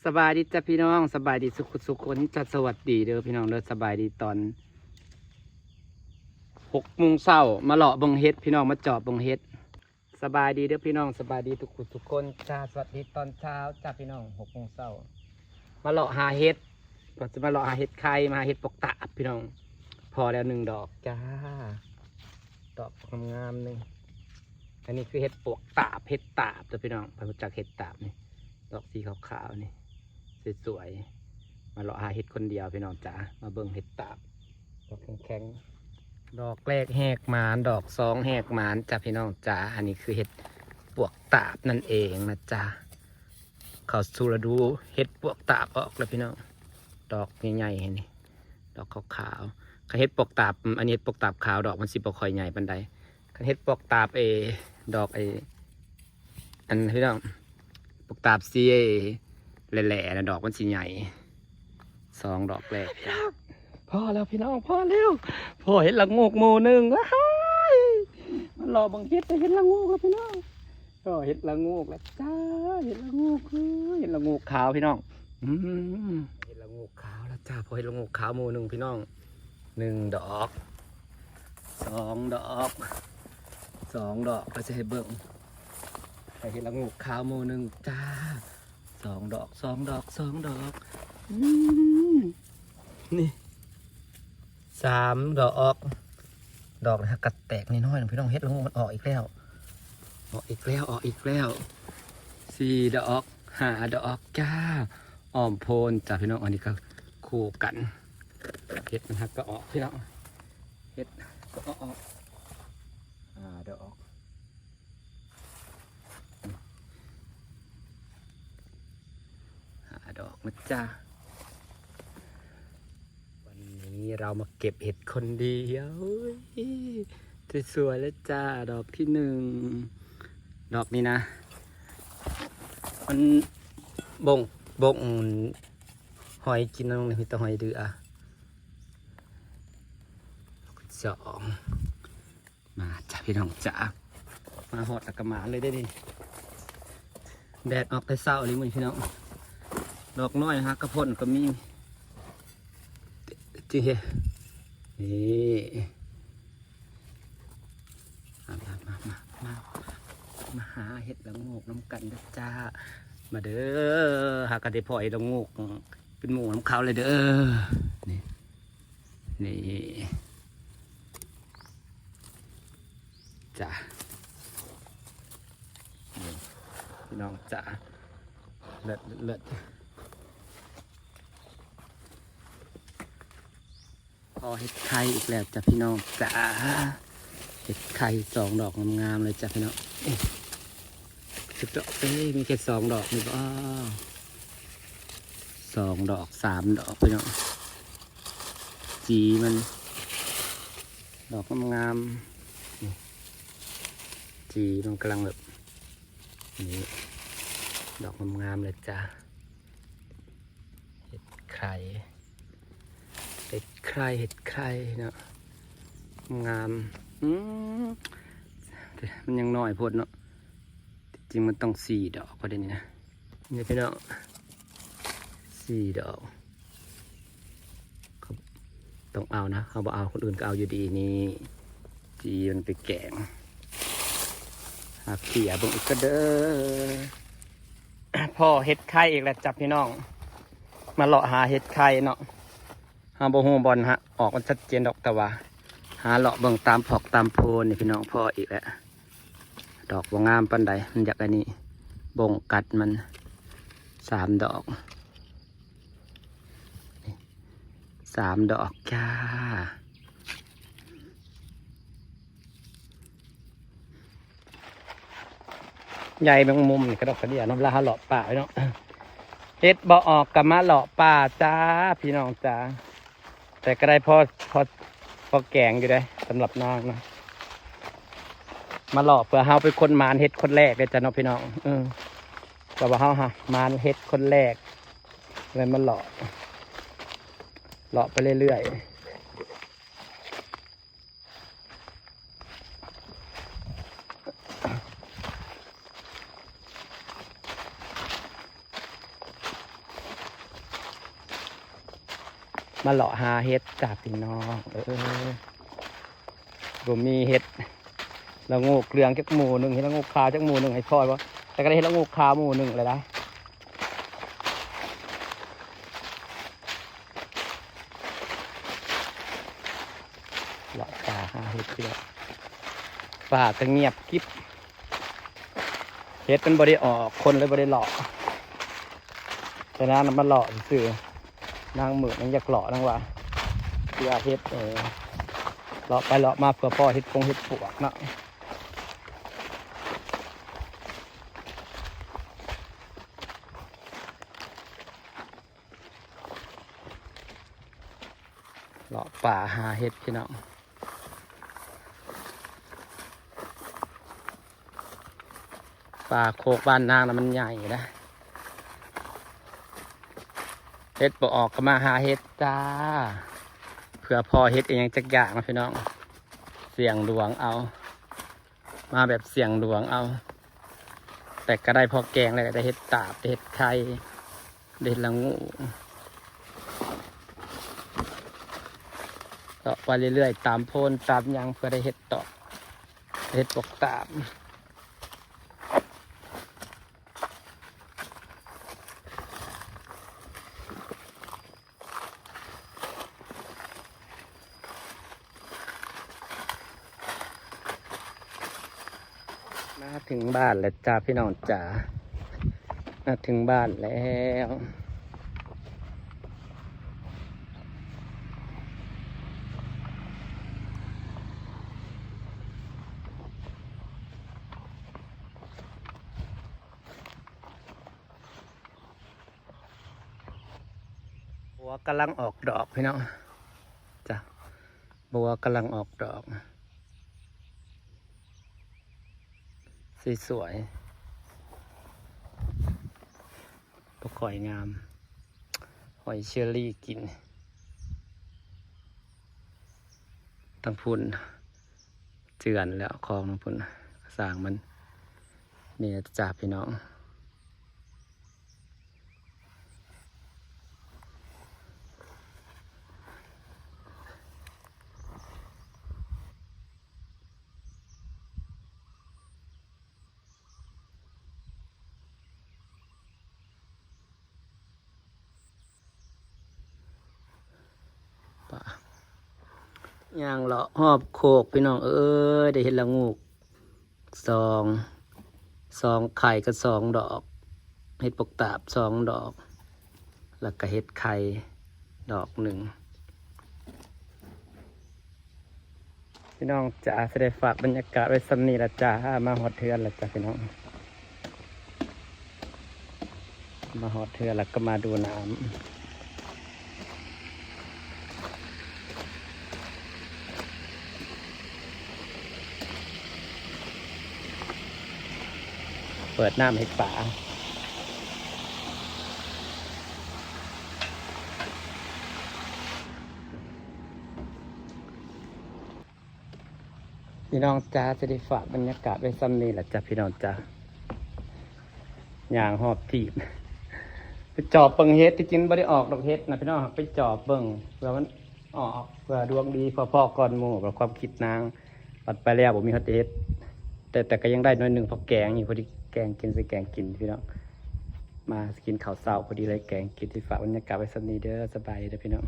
สบายดีจ้ะพี่น้องสบายดีสุขคนจะสวัสดีเด้อพี่น้องเด้อสบายดีตอน6 โมงเช้ามาเลาะบังเฮ็ดพี่น้องมาเจาะบังเฮ็ดสบายดีเด้อพี่น้องสบายดีทุกคนจ้าสวัสดีตอนเช้าจ้าพี่น้อง6 โมงเช้ามาเลาะหาเฮ็ดก่อนจะมาเลาะหาเฮ็ดไข่มาเฮ็ดปกตาบพี่น้องพอแล้ว1 ดอกจ้าดอกงามๆนึงอันนี้คือเฮ็ดปกตาบเฮ็ดตาบจ้ะพี่น้องไปรู้จักเฮ็ดตาบนี่ดอกสีขาวๆนี่สวยๆมาเลาะหาเห็ดคนเดียวพี่น้องจ๋ามาเบิ่งเห็ดตาบดอกแข็งๆดอกแรกแหกหมานดอกสองแหกหมานจ้ะพี่น้องจ๋าอันนี้คือเห็ดปวกตาบนั่นเองนะจ๊ะเขาสูรดูเห็ดปวกตาบออกแล้วพี่น้องดอกใหญ่ๆนี่ดอกขาวๆเห็ดปวกตาบอันนี้เห็ดปวกตาบขาวดอกมันสิบ่ค่อยใหญ่ปานใดเห็ดปวกตาบดอกอันพี่น้องปวกตาบสีแหล่ๆนะดอกมันสีใหญ่2 ดอกแรกพอแล้วพี่น้องพอแล้วพอเห็นละงูกหมู่หนึ่งมันรอบังเฮ็ดจะเห็นละงูกแล้วพี่น้องก็เห็นละงูกแล้วจ้าเห็นละงูกเห็นละงูกขาวพี่น้องเห็นละงูกขาวแล้วจ้าพอเห็นละงูกขาวหมู่หนึ่งพี่น้อง1 ดอก2 ดอก2 ดอกก็จะให้เบิ่งเห็นละงูกขาวหมู่หนึ่งจ้า2 ดอก2 ดอก2 ดอกนี่3 ดอกดอกนะฮะกัดแตกนิดหน่อยพี่น้องเฮ็ดแล้วมันออกอีกแล้ว4 ดอก5 ดอกจ้าอ้อมโพนจ้าพี่น้องอันนี้ก็คู่กันเฮ็ดนะฮะก็ออกพี่น้องเฮ็ดก็ออก5 ดอกดอกนะจ้าวันนี้เรามาเก็บเห็ดคนเดียวสวยๆแล้วจ้าดอกที่1ดอกนี้นะมันบ่งหอยกินน้องเลยมีแต่หอยเดือ2มาจ้าพี่น้องจ้ามาหอดตะกระหมาเลยได้ดิแดดออกแต่เช้าเลยมึงพี่น้องดอกน้อยฮะกระพ่นก็มีจีนี่มาหาเห็ดละงูกน้ำกันนะจ้ามาเด้อหากระเดพอยละงูกเป็นหมูน้ำเขาเลยเด้อนี่จ้าพี่น้องจ้าเลิศพอเห็ดไข่อีกแล้วจ้ะพี่น้องจ้าเห็ดไข่2 ดอกงามๆเลยจ้ะพี่น้อง10 ดอกมีแค่2 ดอกนี่ป่ะ2 ดอก3 ดอกพี่น้องจีมันดอกงามๆจีมันกำลังแบบนี้ดอกงามๆเลยจ้ะเห็ดไข่เนาะงามมันยังน้อยพดเนาะจริงมันต้อง4 ดอกประเด็นนี้นะนี่พี่น้อง4 ดอกเขาต้องเอานะเขาบอกเอาคนอื่นก็เอาอยู่ดีนี่จีมันไปแกงหาเขี่ยบงอีกก็เด้อพ่อเห็ดไข่อีกแล้วจับพี่น้องมาเลาะหาเห็ดไข่เนาะหาโบฮูบอลฮะออกมันชัดเจนดอกแต่ว่าหาเลาะเบิ่งตามผอกตามโพนนี่พี่น้องพ่ออีกแล้วดอกบ่งามปันใดมันอยากอันนี้บ่งกัดมัน3 ดอก3 ดอกจ้าใหญ่บางมุมนี่กระดกกระเดียน้ำลาเลาะป่าเนาะเฮ็ดบ่ออกกับมาเลาะป่าจ้าพี่น้องจ้าแต่ก็ได้พอแกงอยู่ได้สำหรับนางนะมาเลาะเพื่อเฮาเป็นคนมานเฮ็ดคนแรกเลยจ้ะน้องพี่น้องก็ว่าเฮามานเฮ็ดคนแรกเลยมาเลาะไปเรื่อย มาเลาะหาเฮ็ดจากพี่น้องบ่มีเฮ็ดละโงกเกลืองจักหมู่หนึ่งเฮ็ดละโงกขาวจักหมู่หนึ่งให้พ่อว่าแต่ก็ได้เฮ็ดละโงกขาวหมู่หนึ่งเลยได้เลาะป่าหาเฮ็ดเพื่อป่าก็เงียบกิ๊บเฮ็ดมันบ่ได้ออกคนเลยบ่ได้เลาะแต่นางมันเลาะซื่อนางมือนางอยากเลาะนางว่าเพื่อเฮ็ดเลาะไปเลาะมาเพื่อพ่อเฮ็ดเฮ็ดปวกเนาะเลาะป่าหาเฮ็ดพี่น้องป่าโคกบ้านนางน่ะมันใหญ่นะเฮ็ดบ่ออกก็มาหาเฮ็ดจ้าเพื่อพอเฮ็ดเองจักอย่างนะพี่น้องเสี่ยงดวงเอามาแบบเสี่ยงดวงเอาแต่ก็ได้พอแกงเลยได้เฮ็ดตาบได้เฮ็ดไข่ได้เฮ็ดละงูต่อไปเรื่อยๆตามโพนตามหยังเพื่อได้เฮ็ดต่อเฮ็ดปกตาบมาถึงบ้านแล้วจ้าพี่น้องจ๋ามาถึงบ้านแล้วบัวกำลังออกดอกพี่น้องจ้ะบัวกำลังออกดอกสวยๆปลาข่อยงามหอยเชอรี่กินตั้งพุ่นเจือนแล้วคลองตั้งพุ่นสร้างมันนี่จ่าพี่น้องป่ายางเลาะหอบโคกพี่น้องได้เห็นละงูกสองไข่ก็2 ดอกเห็ดปกตาบ2 ดอกแล้วก็เห็ดไข่ดอก 1พี่น้องจ๋าจะได้ฝากบรรยากาศไว้สำนีละจ้ามาหอดเทือนละจ้าพี่น้องมาหอดเทือนแล้วก็มาดูน้ำเปิดน้ำให้ป่าพี่น้องจ้าจะได้ฝากบรรยากาศไว้ซ้ำนี้แหละจ้ะพี่น้องจ้าอย่างหอบถีบไปจอบเบิ่งเฮ็ดที่จริงไม่ได้ออกดอกเฮ็ดนะพี่น้องไปจอบเบิ่งเพื่อมันออกเพื่อดวงดีพอก่อนหมู่กับความคิดนางปัดไปแล้วผมมีฮอตเฮ็ดแต่ก็ยังได้น้อยหนึ่งพอแกงอยู่พอดีแกงกินใส่แกงกินพี่น้องมากินข้าวเช้าพอดีเลยแกงกินที่ฝากบรรยากาศไว้ซ้ำนี้เด้อสบายเด้อพี่น้อง